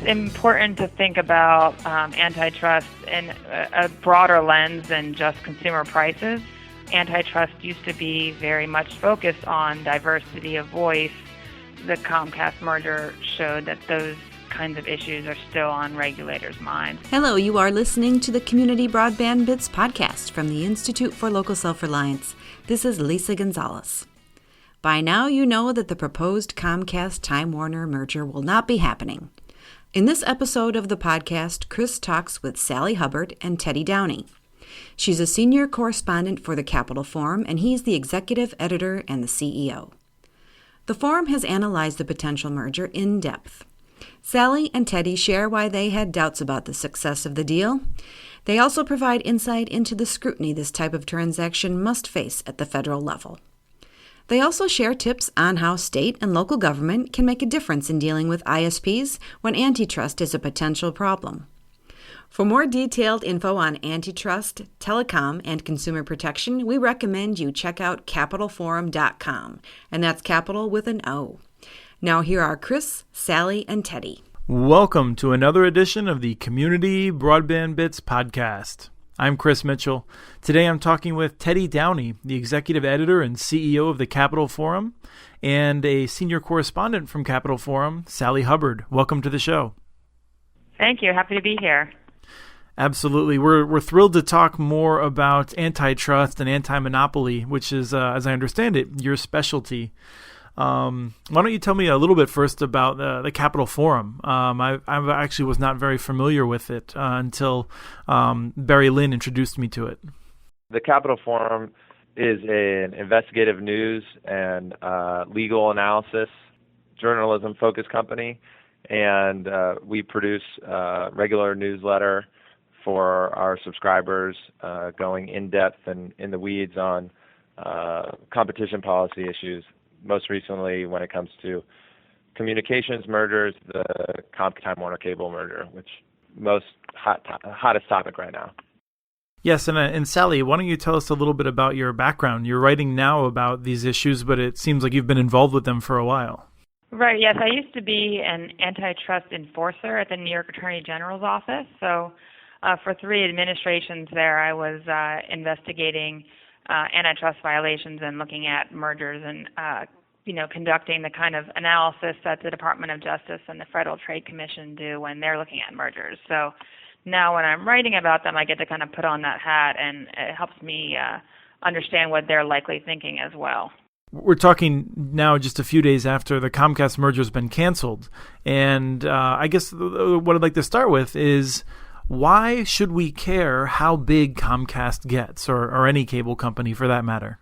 important to think about antitrust in a broader lens than just consumer prices. Antitrust used to be very much focused on diversity of voice. The Comcast merger showed that those kinds of issues are still on regulators' minds. Hello, you are listening to the Community Broadband Bits podcast from the Institute for Local Self-Reliance. This is Lisa Gonzalez. By now, you know that the proposed Comcast-Time Warner merger will not be happening. In this episode of the podcast, Chris talks with Sally Hubbard and Teddy Downey. She's a senior correspondent for the Capitol Forum, and he's the executive editor and the CEO. The Forum has analyzed the potential merger in depth. Sally and Teddy share why they had doubts about the success of the deal. They also provide insight into the scrutiny this type of transaction must face at the federal level. They also share tips on how state and local government can make a difference in dealing with ISPs when antitrust is a potential problem. For more detailed info on antitrust, telecom, and consumer protection, we recommend you check out CapitolForum.com, and that's Capital with an O. Now here are Chris, Sally, and Teddy. Welcome to another edition of the Community Broadband Bits podcast. I'm Chris Mitchell. Today I'm talking with Teddy Downey, the executive editor and CEO of the Capitol Forum, and a senior correspondent from Capitol Forum, Sally Hubbard. Welcome to the show. Thank you. Happy to be here. Absolutely. We're thrilled to talk more about antitrust and anti-monopoly, which is, as I understand it, your specialty. Why don't you tell me a little bit first about the Capitol Forum? I actually was not very familiar with it until Barry Lynn introduced me to it. The Capitol Forum is an investigative news and legal analysis journalism-focused company, and we produce a regular newsletter for our subscribers, going in-depth and in the weeds on competition policy issues. Most recently, when it comes to communications mergers, the Comcast-Time Warner Cable merger, which hottest topic right now. Yes, and Sally, why don't you tell us a little bit about your background? You're writing now about these issues, but it seems like you've been involved with them for a while. Right, yes. I used to be an antitrust enforcer at the New York Attorney General's office. So for 3 administrations there, I was investigating antitrust violations and looking at mergers and, conducting the kind of analysis that the Department of Justice and the Federal Trade Commission do when they're looking at mergers. So now when I'm writing about them, I get to kind of put on that hat, and it helps me understand what they're likely thinking as well. We're talking now just a few days after the Comcast merger has been canceled. And I guess what I'd like to start with is, why should we care how big Comcast gets, or any cable company for that matter?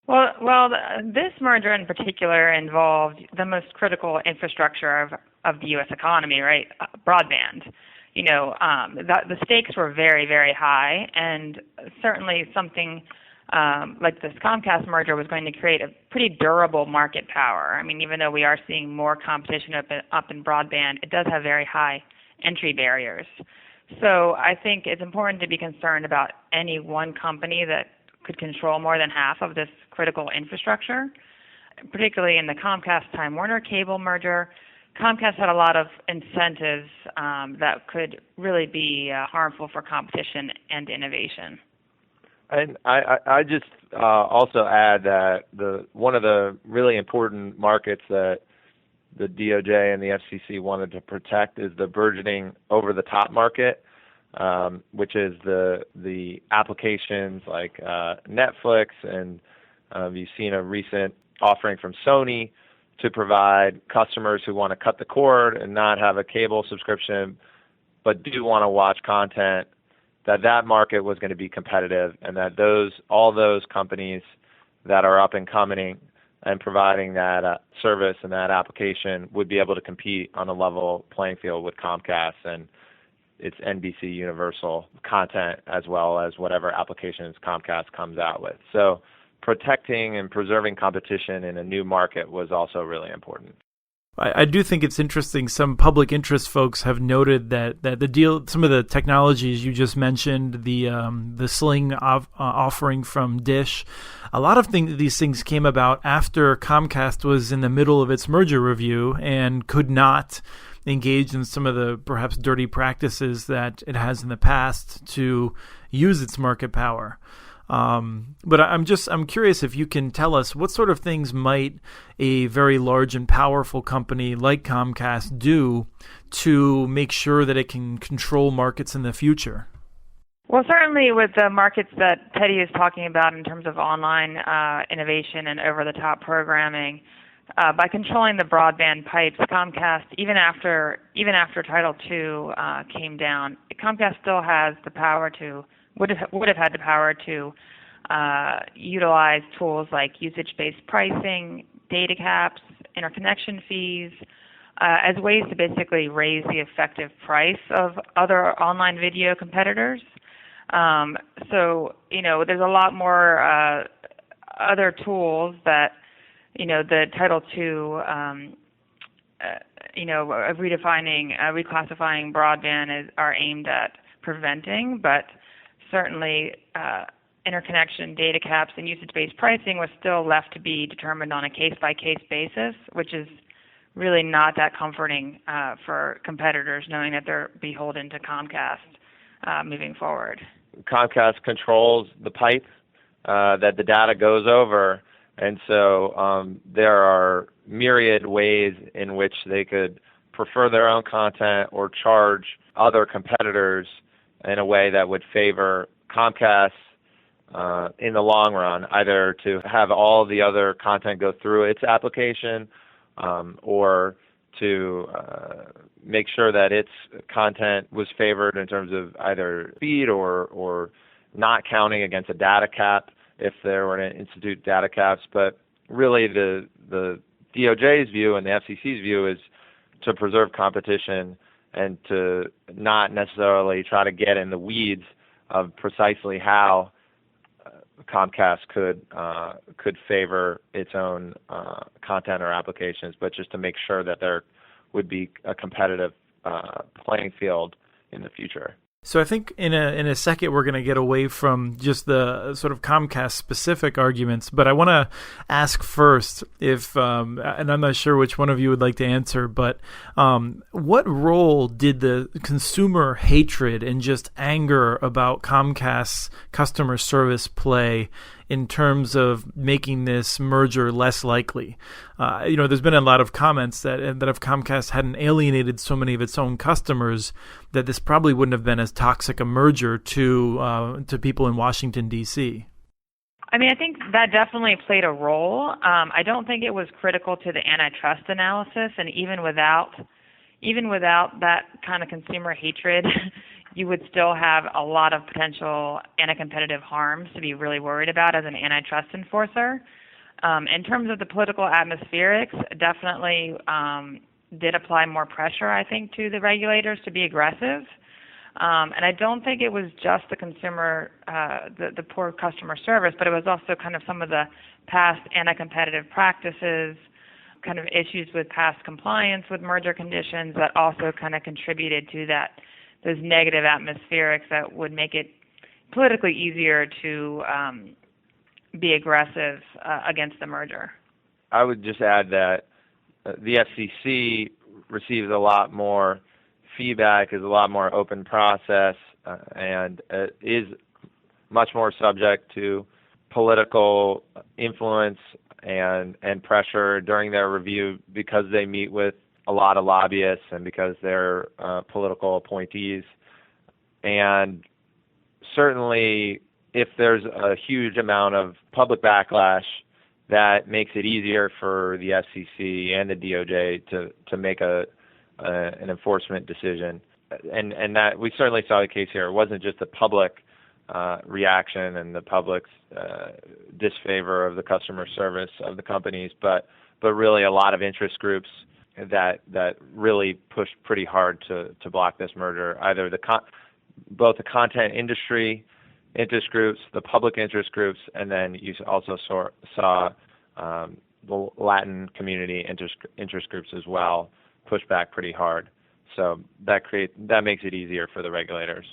Well, this merger in particular involved the most critical infrastructure of the U.S. economy, right? Broadband. The stakes were very, very high, and certainly something like this Comcast merger was going to create a pretty durable market power. I mean, even though we are seeing more competition up in broadband, it does have very high entry barriers. So I think it's important to be concerned about any one company that could control more than half of this critical infrastructure, particularly in the Comcast-Time Warner Cable merger. Comcast had a lot of incentives that could really be harmful for competition and innovation. And I just also add that one of the really important markets that the DOJ and the FCC wanted to protect is the burgeoning over-the-top market, which is the applications like Netflix, and you've seen a recent offering from Sony to provide customers who want to cut the cord and not have a cable subscription, but do want to watch content, that market was going to be competitive, and that all those companies that are up and coming and providing that service and that application would be able to compete on a level playing field with Comcast and its NBC Universal content, as well as whatever applications Comcast comes out with. So protecting and preserving competition in a new market was also really important. I do think it's interesting. Some public interest folks have noted that the deal, some of the technologies you just mentioned, the Sling offering from Dish, a lot of these things came about after Comcast was in the middle of its merger review and could not engaged in some of the perhaps dirty practices that it has in the past to use its market power. But I'm curious if you can tell us what sort of things might a very large and powerful company like Comcast do to make sure that it can control markets in the future? Well, certainly with the markets that Teddy is talking about in terms of online innovation and over-the-top programming, by controlling the broadband pipes, Comcast, even after Title II came down, Comcast still has the power to would have had the power to utilize tools like usage-based pricing, data caps, interconnection fees, as ways to basically raise the effective price of other online video competitors. So, there's a lot more other tools that, the Title II, reclassifying broadband are aimed at preventing, but certainly interconnection, data caps, and usage-based pricing was still left to be determined on a case-by-case basis, which is really not that comforting for competitors knowing that they're beholden to Comcast moving forward. Comcast controls the pipe that the data goes over, and so there are myriad ways in which they could prefer their own content or charge other competitors in a way that would favor Comcast in the long run, either to have all the other content go through its application or to make sure that its content was favored in terms of either speed or not counting against a data cap if there were to institute data caps. But really the DOJ's view and the FCC's view is to preserve competition and to not necessarily try to get in the weeds of precisely how Comcast could favor its own content or applications, but just to make sure that there would be a competitive playing field in the future. So I think in a second we're going to get away from just the sort of Comcast specific arguments, but I want to ask first if, and I'm not sure which one of you would like to answer, but what role did the consumer hatred and just anger about Comcast's customer service play in terms of making this merger less likely? There's been a lot of comments that if Comcast hadn't alienated so many of its own customers, that this probably wouldn't have been as toxic a merger to people in Washington, D.C. I mean, I think that definitely played a role. I don't think it was critical to the antitrust analysis, and even without that kind of consumer hatred, you would still have a lot of potential anti-competitive harms to be really worried about as an antitrust enforcer. In terms of the political atmospherics, definitely did apply more pressure, I think, to the regulators to be aggressive. And I don't think it was just the consumer, the poor customer service, but it was also kind of some of the past anti-competitive practices, kind of issues with past compliance with merger conditions that also kind of contributed to those negative atmospherics that would make it politically easier to be aggressive against the merger. I would just add that the FCC receives a lot more feedback, is a lot more open process, and is much more subject to political influence and pressure during their review because they meet with a lot of lobbyists and because they're political appointees. And certainly if there's a huge amount of public backlash, that makes it easier for the FCC and the DOJ to make an enforcement decision. And that we certainly saw the case here. It wasn't just the public reaction and the public's disfavor of the customer service of the companies, but really a lot of interest groups that really pushed pretty hard to block this merger. Either both the content industry interest groups, the public interest groups, and then you also saw the Latin community interest groups as well push back pretty hard. So that makes it easier for the regulators.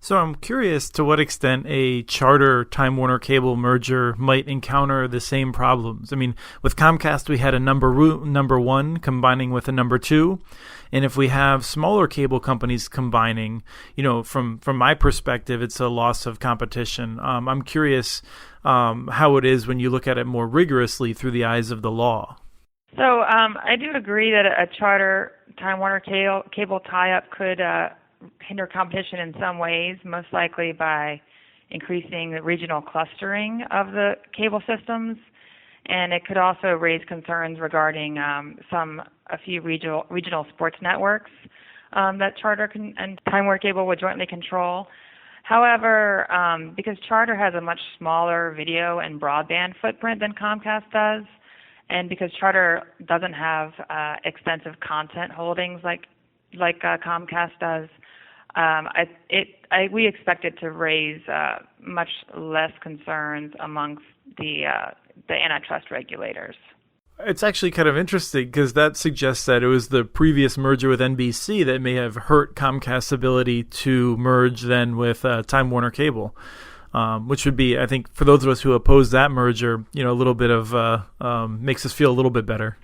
So I'm curious to what extent a Charter-Time Warner Cable merger might encounter the same problems. I mean, with Comcast, we had a number one combining with a number two. And if we have smaller cable companies combining, from my perspective, it's a loss of competition. I'm curious how it is when you look at it more rigorously through the eyes of the law. So I do agree that a Charter Time Warner cable tie-up could hinder competition in some ways, most likely by increasing the regional clustering of the cable systems. And it could also raise concerns regarding a few regional sports networks that Charter and Time Warner Cable would jointly control. However, because Charter has a much smaller video and broadband footprint than Comcast does, and because Charter doesn't have extensive content holdings like Comcast does, we expect it to raise much less concerns amongst the antitrust regulators. It's actually kind of interesting because that suggests that it was the previous merger with NBC that may have hurt Comcast's ability to merge then with Time Warner Cable, which would be, I think, for those of us who oppose that merger, a little bit of makes us feel a little bit better.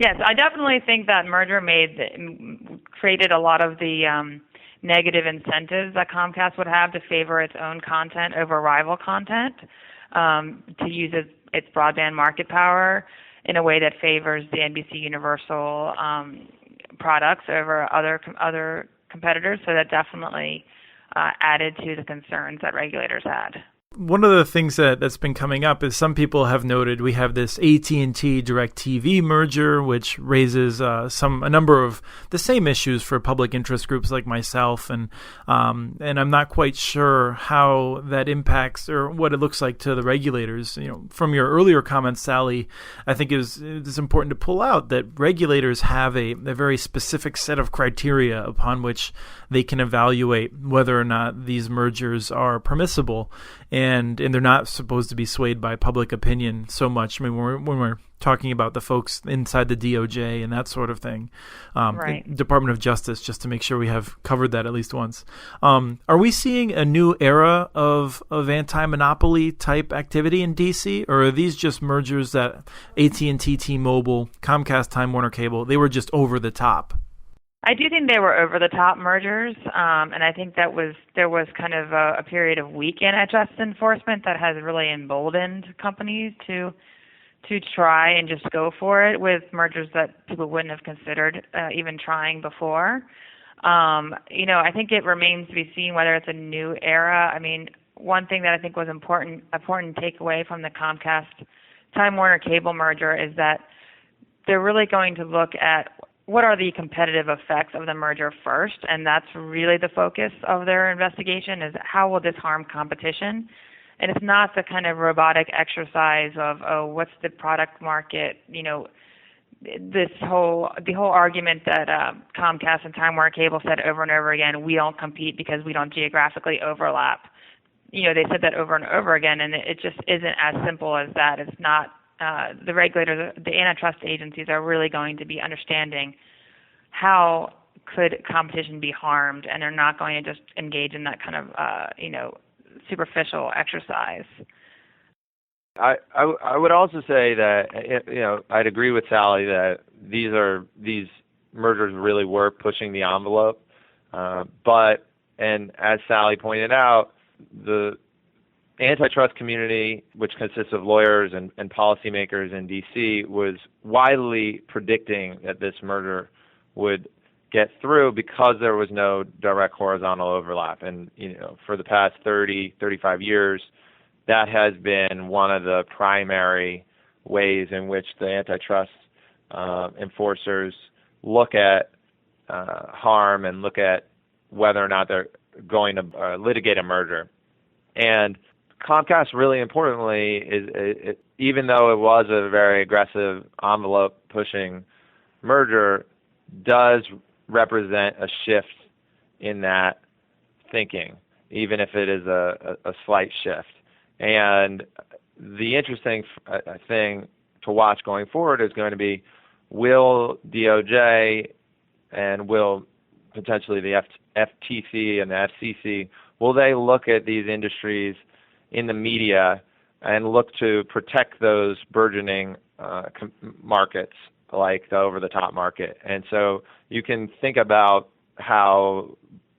Yes, I definitely think that merger created a lot of the negative incentives that Comcast would have to favor its own content over rival content, to use its broadband market power in a way that favors the NBC Universal products over other competitors. So that definitely added to the concerns that regulators had. One of the things that's been coming up is some people have noted we have this AT&T DirecTV merger, which raises a number of the same issues for public interest groups like myself, and I'm not quite sure how that impacts or what it looks like to the regulators. From your earlier comments, Sally, I think it's important to pull out that regulators have a very specific set of criteria upon which they can evaluate whether or not these mergers are permissible. And they're not supposed to be swayed by public opinion so much. I mean, when we're talking about the folks inside the DOJ and that sort of thing, right. Department of Justice, just to make sure we have covered that at least once. Are we seeing a new era of anti-monopoly type activity in DC, or are these just mergers that AT&T, T-Mobile, Comcast, Time Warner Cable, they were just over the top? I do think they were over-the-top mergers, and I think there was kind of a period of weak antitrust enforcement that has really emboldened companies to try and just go for it with mergers that people wouldn't have considered even trying before. I think it remains to be seen whether it's a new era. I mean, one thing that I think was important takeaway from the Comcast Time Warner Cable merger is that they're really going to look at what are the competitive effects of the merger first, and that's really the focus of their investigation, is how will this harm competition? And it's not the kind of robotic exercise of, what's the product market, the whole argument that Comcast and Time Warner Cable said over and over again, we don't compete because we don't geographically overlap. They said that over and over again, and it just isn't as simple as that. It's not. The regulators, the antitrust agencies are really going to be understanding how could competition be harmed, and they're not going to just engage in that kind of, superficial exercise. I would also say that, I'd agree with Sally that these mergers really were pushing the envelope. But as Sally pointed out, the antitrust community, which consists of lawyers and policymakers in D.C., was widely predicting that this merger would get through because there was no direct horizontal overlap. And, for the past 30, 35 years, that has been one of the primary ways in which the antitrust enforcers look at harm and look at whether or not they're going to litigate a merger. And Comcast, really importantly, is even though it was a very aggressive envelope-pushing merger, does represent a shift in that thinking, even if it is a slight shift. And the interesting thing to watch going forward is going to be, will DOJ and will potentially the FTC and the FCC, will they look at these industries in the media and look to protect those burgeoning markets like the over-the-top market? And so you can think about how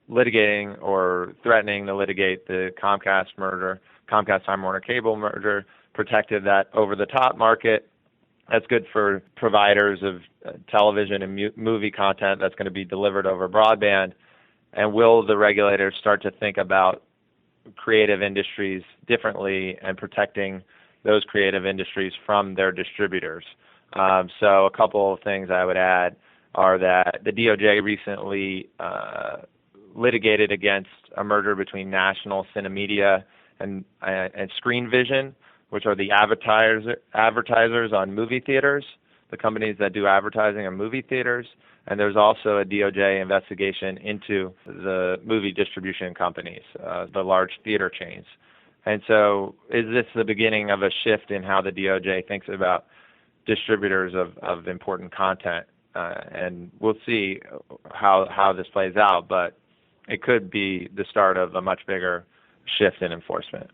litigating or threatening to litigate the Comcast merger, Comcast Time Warner Cable merger, protected that over-the-top market. That's good for providers of television and movie content that's going to be delivered over broadband. And will the regulators start to think about creative industries differently and protecting those creative industries from their distributors? So a couple of things I would add are that the DOJ recently litigated against a merger between National Cinemedia and Screen Vision, which are the advertisers on movie theaters, the companies that do advertising on movie theaters. And there's also a DOJ investigation into the movie distribution companies, the large theater chains. And so is this the beginning of a shift in how the DOJ thinks about distributors of important content? And we'll see how this plays out, but it could be the start of a much bigger shift in enforcement.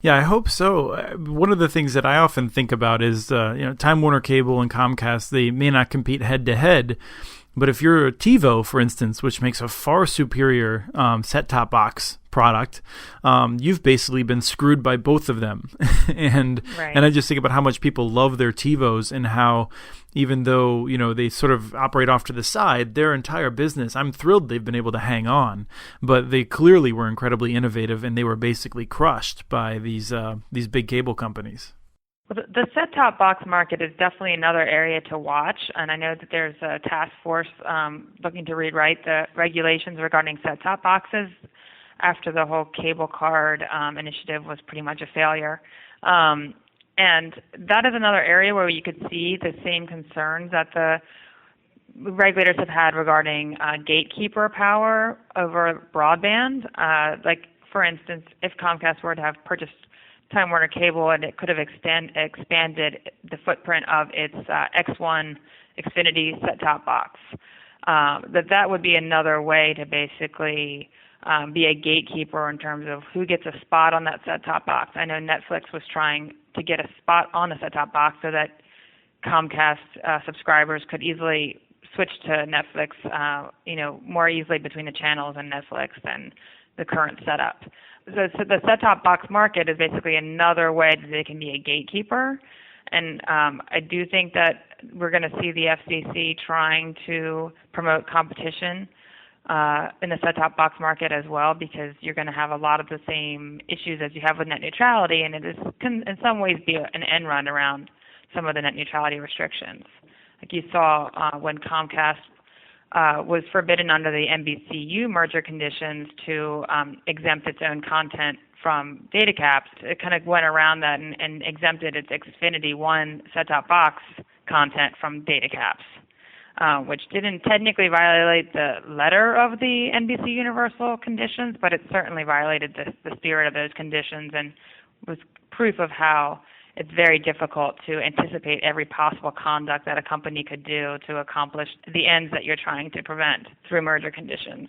Yeah, I hope so. One of the things that I often think about is, Time Warner Cable and Comcast, they may not compete head to head, but if you're a TiVo, for instance, which makes a far superior set-top box product, you've basically been screwed by both of them. and Right. and I just think about how much people love their TiVos and how even though, they sort of operate off to the side, their entire business, I'm thrilled they've been able to hang on, but they clearly were incredibly innovative and they were basically crushed by these big cable companies. Well, the set-top box market is definitely another area to watch, and I know that there's a task force looking to rewrite the regulations regarding set-top boxes after the whole cable card initiative was pretty much a failure. And that is another area where you could see the same concerns that the regulators have had regarding gatekeeper power over broadband. Like, for instance, if Comcast were to have purchased Time Warner Cable and it could have expanded the footprint of its X1 Xfinity set-top box, that would be another way to basically be a gatekeeper in terms of who gets a spot on that set-top box. I know Netflix was trying to get a spot on the set-top box so that Comcast subscribers could easily switch to Netflix, more easily between the channels and Netflix than the current setup. So the set-top box market is basically another way that they can be a gatekeeper. And I do think that we're going to see the FCC trying to promote competition in the set-top box market as well, because you're going to have a lot of the same issues as you have with net neutrality, and can in some ways be an end run around some of the net neutrality restrictions. Like you saw when Comcast was forbidden under the NBCU merger conditions to exempt its own content from data caps, it kind of went around that and exempted its Xfinity One set-top box content from data caps. Which didn't technically violate the letter of the NBC Universal conditions, but it certainly violated the spirit of those conditions and was proof of how it's very difficult to anticipate every possible conduct that a company could do to accomplish the ends that you're trying to prevent through merger conditions.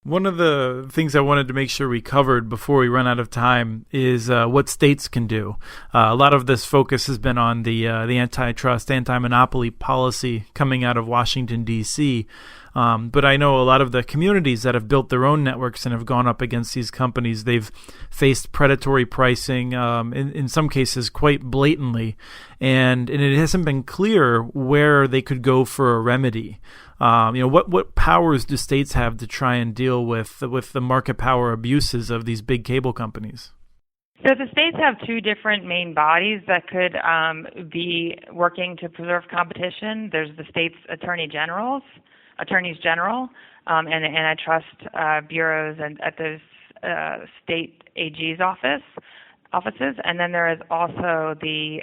One of the things I wanted to make sure we covered before we run out of time is what states can do. A lot of this focus has been on the antitrust, anti-monopoly policy coming out of Washington, D.C., but I know a lot of the communities that have built their own networks and have gone up against these companies, they've faced predatory pricing, in some cases quite blatantly, and it hasn't been clear where they could go for a remedy. What powers do states have to try and deal with the market power abuses of these big cable companies? So the states have two different main bodies that could be working to preserve competition. There's the state's attorneys general, and the antitrust bureaus and at those state AG's offices, and then there is also the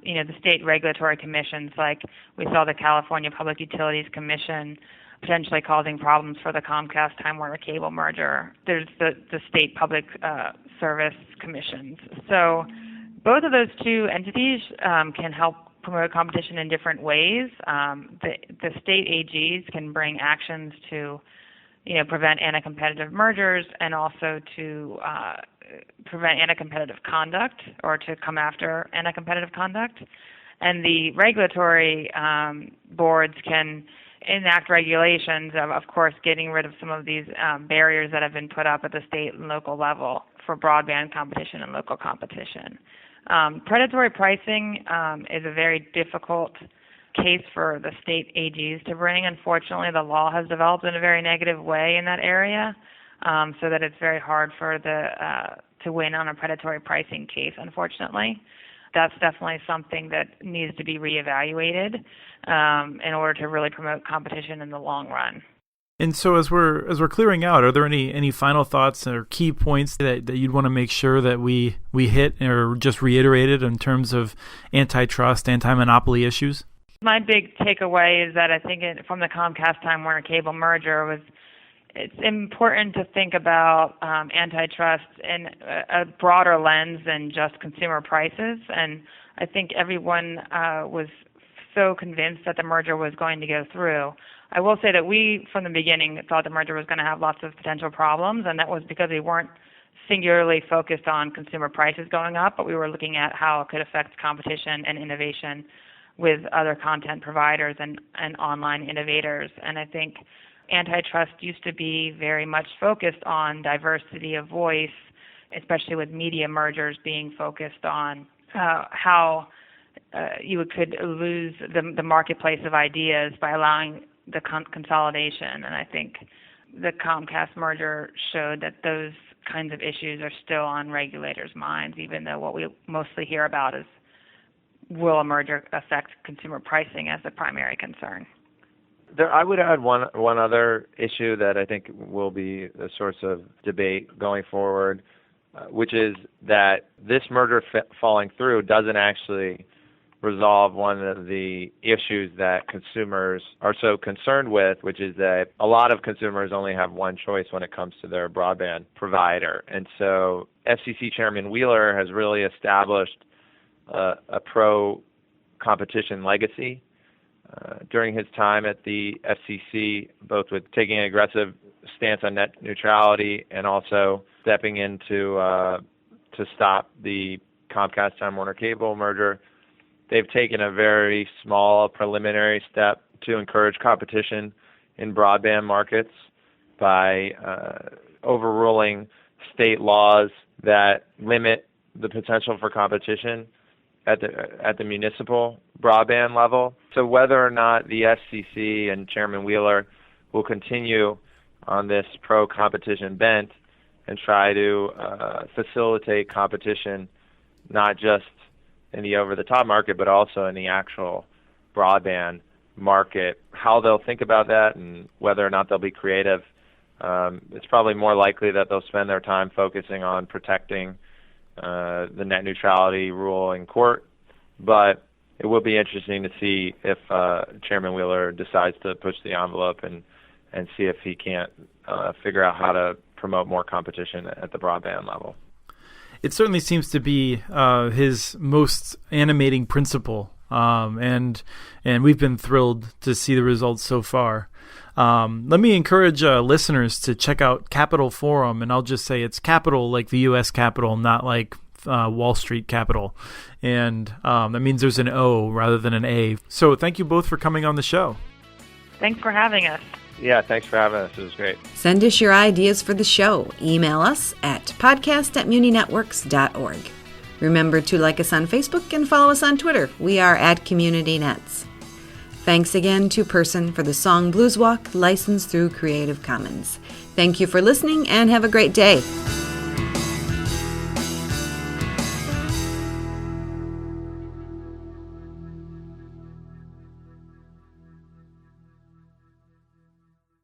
the state regulatory commissions, like we saw the California Public Utilities Commission potentially causing problems for the Comcast Time Warner Cable merger. There's the state public service commissions. So both of those two entities can help promote competition in different ways. The state AGs can bring actions to prevent anti-competitive mergers and also to prevent anti-competitive conduct or to come after anti-competitive conduct. And the regulatory boards can enact regulations of course, getting rid of some of these barriers that have been put up at the state and local level for broadband competition and local competition. Predatory pricing is a very difficult case for the state AGs to bring. Unfortunately, the law has developed in a very negative way in that area, so that it's very hard for to win on a predatory pricing case, unfortunately. That's definitely something that needs to be reevaluated in order to really promote competition in the long run. And so as we're clearing out, are there any final thoughts or key points that you'd want to make sure that we hit or just reiterated in terms of antitrust, anti-monopoly issues? My big takeaway is that I think from the Comcast Time Warner Cable merger was it's important to think about antitrust in a broader lens than just consumer prices. And I think everyone was so convinced that the merger was going to go through. I will say that we, from the beginning, thought the merger was going to have lots of potential problems, and that was because we weren't singularly focused on consumer prices going up, but we were looking at how it could affect competition and innovation with other content providers and online innovators. And I think antitrust used to be very much focused on diversity of voice, especially with media mergers being focused on how you could lose the marketplace of ideas by allowing the consolidation. And I think the Comcast merger showed that those kinds of issues are still on regulators' minds, even though what we mostly hear about is will a merger affect consumer pricing as the primary concern. I would add one other issue that I think will be a source of debate going forward, which is that this merger falling through doesn't actually resolve one of the issues that consumers are so concerned with, which is that a lot of consumers only have one choice when it comes to their broadband provider. And so FCC Chairman Wheeler has really established a pro-competition legacy during his time at the FCC, both with taking an aggressive stance on net neutrality and also stepping in to stop the Comcast Time Warner Cable merger. They've taken a very small preliminary step to encourage competition in broadband markets by overruling state laws that limit the potential for competition at the municipal broadband level. So whether or not the FCC and Chairman Wheeler will continue on this pro-competition bent and try to facilitate competition, not just in the over-the-top market, but also in the actual broadband market, how they'll think about that and whether or not they'll be creative, it's probably more likely that they'll spend their time focusing on protecting the net neutrality rule in court, but it will be interesting to see if Chairman Wheeler decides to push the envelope and see if he can't figure out how to promote more competition at the broadband level. It certainly seems to be his most animating principle, and we've been thrilled to see the results so far. Let me encourage listeners to check out Capitol Forum, and I'll just say it's Capitol like the U.S. Capitol, not like Wall Street Capitol. And that means there's an O rather than an A. So thank you both for coming on the show. Thanks for having us. Yeah, thanks for having us. It was great. Send us your ideas for the show. Email us at podcast@muninetworks.org. Remember to like us on Facebook and follow us on Twitter. We are @CommunityNets. Thanks again to Person for the song Blues Walk, licensed through Creative Commons. Thank you for listening and have a great day.